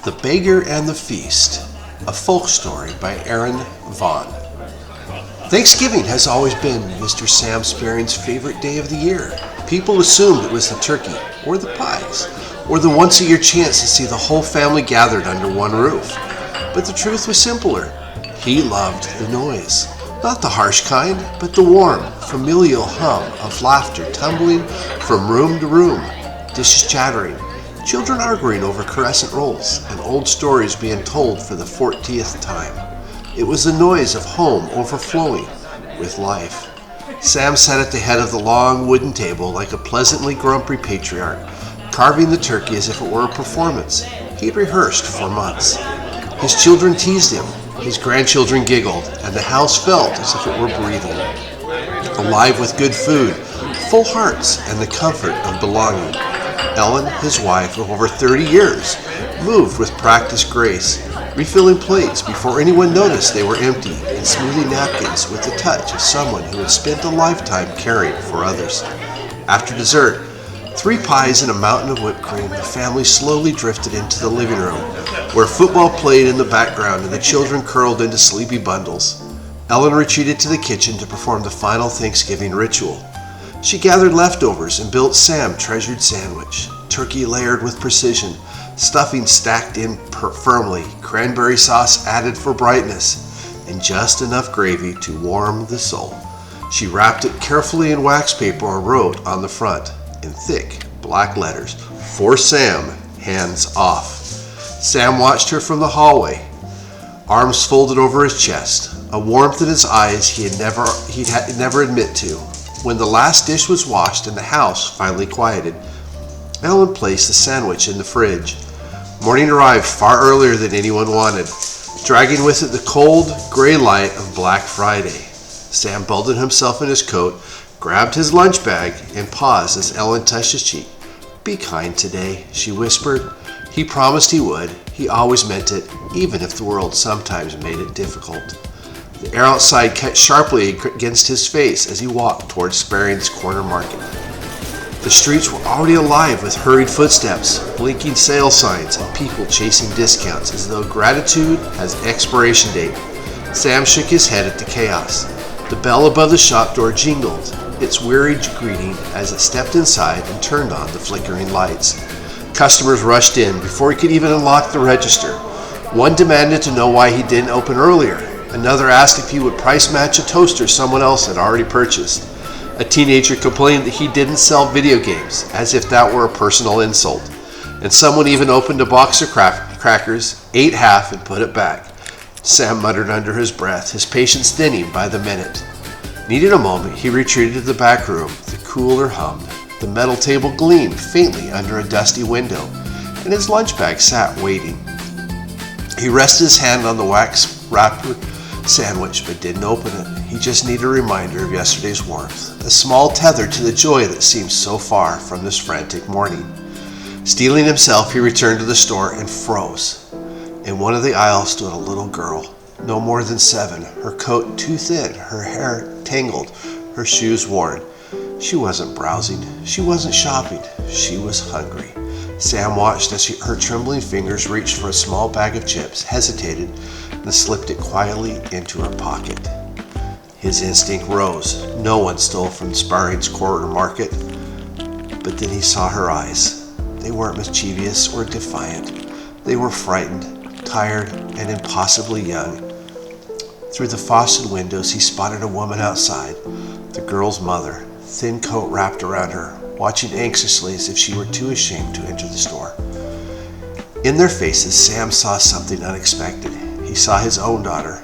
The Beggar and the Feast, a folk story by Vaughn. Thanksgiving has always been Mr. Sam Sperring's favorite day of the year. People assumed it was the turkey, or the pies, or the once-a-year chance to see the whole family gathered under one roof. But the truth was simpler. He loved the noise. Not the harsh kind, but the warm, familial hum of laughter tumbling from room to room, dishes chattering, children arguing over crescent rolls, and old stories being told for the 40th time. It was the noise of home overflowing with life. Sam sat at the head of the long wooden table like a pleasantly grumpy patriarch, carving the turkey as if it were a performance he'd rehearsed for months. His children teased him, his grandchildren giggled, and the house felt as if it were breathing, alive with good food, full hearts, and the comfort of belonging. Ellen, his wife of over 30 years, moved with practiced grace, refilling plates before anyone noticed they were empty and smoothing napkins with the touch of someone who had spent a lifetime caring for others. After dessert, 3 pies and a mountain of whipped cream, the family slowly drifted into the living room, where football played in the background and the children curled into sleepy bundles. Ellen retreated to the kitchen to perform the final Thanksgiving ritual. She gathered leftovers and built Sam treasured sandwich, turkey layered with precision, stuffing stacked in firmly, cranberry sauce added for brightness, and just enough gravy to warm the soul. She wrapped it carefully in wax paper and wrote on the front, in thick black letters, "For Sam, hands off." Sam watched her from the hallway, arms folded over his chest, a warmth in his eyes he'd never admit to. When the last dish was washed and the house finally quieted, Ellen placed the sandwich in the fridge. Morning arrived far earlier than anyone wanted, dragging with it the cold, gray light of Black Friday. Sam bundled himself in his coat, grabbed his lunch bag, and paused as Ellen touched his cheek. "Be kind today," she whispered. He promised he would. He always meant it, even if the world sometimes made it difficult. The air outside cut sharply against his face as he walked towards Sperring's corner market. The streets were already alive with hurried footsteps, blinking sale signs, and people chasing discounts as though gratitude has an expiration date. Sam shook his head at the chaos. The bell above the shop door jingled its weary greeting as it stepped inside and turned on the flickering lights. Customers rushed in before he could even unlock the register. One demanded to know why he didn't open earlier. Another asked if he would price match a toaster someone else had already purchased. A teenager complained that he didn't sell video games, as if that were a personal insult. And someone even opened a box of crackers, ate half, and put it back. Sam muttered under his breath, his patience thinning by the minute. Needing a moment, he retreated to the back room. The cooler hummed. The metal table gleamed faintly under a dusty window, and his lunch bag sat waiting. He rested his hand on the wax-wrapped sandwich, but didn't open it. He just needed a reminder of yesterday's warmth, a small tether to the joy that seemed so far from this frantic morning. Steeling himself, he returned to the store and froze. In one of the aisles stood a little girl, no more than 7, her coat too thin, her hair tangled, her shoes worn. She wasn't browsing, she wasn't shopping, she was hungry. Sam watched as her trembling fingers reached for a small bag of chips, hesitated, and slipped it quietly into her pocket. His instinct rose. No one stole from Sperring's corner market. But then he saw her eyes. They weren't mischievous or defiant. They were frightened, tired, and impossibly young. Through the frosted windows, he spotted a woman outside, the girl's mother, thin coat wrapped around her, watching anxiously as if she were too ashamed to enter the store. In their faces, Sam saw something unexpected. He saw his own daughter,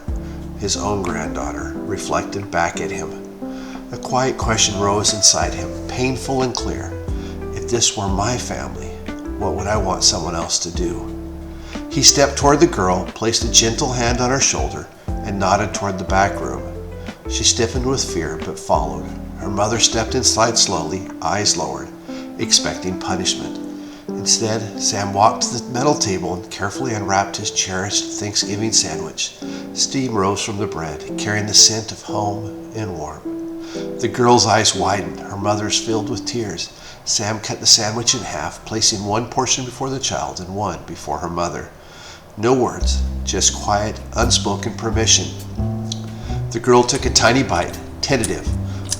his own granddaughter, reflected back at him. A quiet question rose inside him, painful and clear. If this were my family, what would I want someone else to do? He stepped toward the girl, placed a gentle hand on her shoulder, and nodded toward the back room. She stiffened with fear, but followed. Her mother stepped inside slowly, eyes lowered, expecting punishment. Instead, Sam walked to the metal table and carefully unwrapped his cherished Thanksgiving sandwich. Steam rose from the bread, carrying the scent of home and warmth. The girl's eyes widened, her mother's filled with tears. Sam cut the sandwich in half, placing one portion before the child and one before her mother. No words, just quiet, unspoken permission. The girl took a tiny bite, tentative,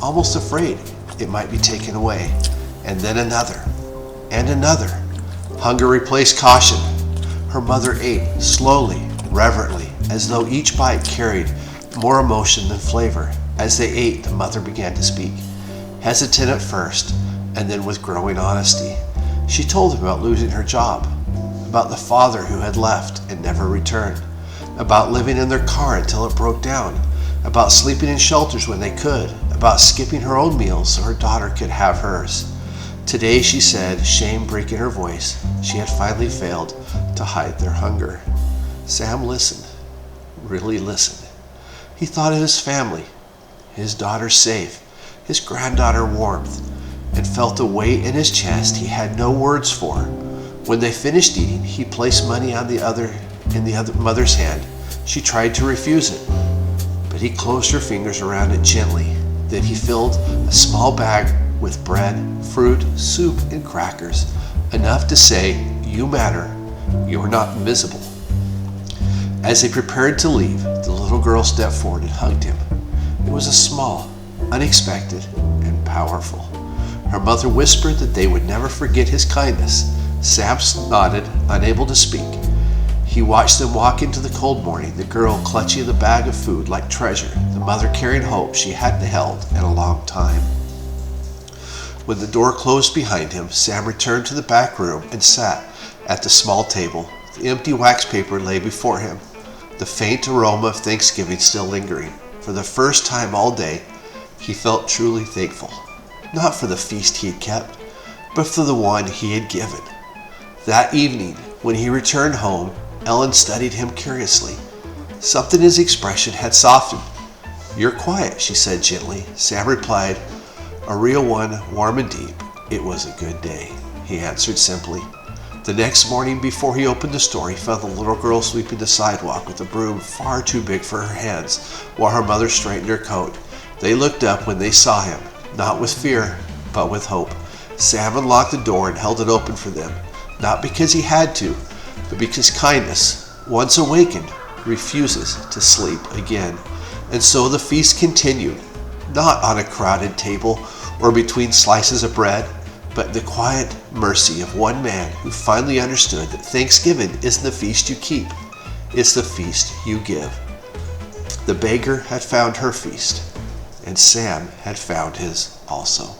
almost afraid it might be taken away, and then another, and another. Hunger replaced caution. Her mother ate, slowly, reverently, as though each bite carried more emotion than flavor. As they ate, the mother began to speak, hesitant at first, and then with growing honesty. She told them about losing her job, about the father who had left and never returned, about living in their car until it broke down, about sleeping in shelters when they could, about skipping her own meals so her daughter could have hers. Today, she said, shame breaking her voice, she had finally failed to hide their hunger. Sam listened, really listened. He thought of his family, his daughter safe, his granddaughter warmth, and felt a weight in his chest he had no words for. When they finished eating, he placed money in the other mother's hand. She tried to refuse it, but he closed her fingers around it gently. Then he filled a small bag with bread, fruit, soup, and crackers, enough to say, "You matter, you're not invisible." As they prepared to leave, the little girl stepped forward and hugged him. It was a small, unexpected, and powerful. Her mother whispered that they would never forget his kindness. Sam nodded, unable to speak. He watched them walk into the cold morning, the girl clutching the bag of food like treasure, the mother carrying hope she hadn't held in a long time. When the door closed behind him, Sam returned to the back room and sat at the small table. The empty wax paper lay before him, the faint aroma of Thanksgiving still lingering. For the first time all day, he felt truly thankful, not for the feast he had kept, but for the one he had given. That evening, when he returned home, Ellen studied him curiously. Something in his expression had softened. "You're quiet," she said gently. Sam replied, "A real one, warm and deep. It was a good day," he answered simply. The next morning, before he opened the store, he found the little girl sweeping the sidewalk with a broom far too big for her hands, while her mother straightened her coat. They looked up when they saw him, not with fear, but with hope. Sam unlocked the door and held it open for them, not because he had to, but because kindness, once awakened, refuses to sleep again. And so the feast continued, not on a crowded table or between slices of bread, but the quiet mercy of one man who finally understood that Thanksgiving isn't the feast you keep, it's the feast you give. The beggar had found her feast, and Sam had found his also.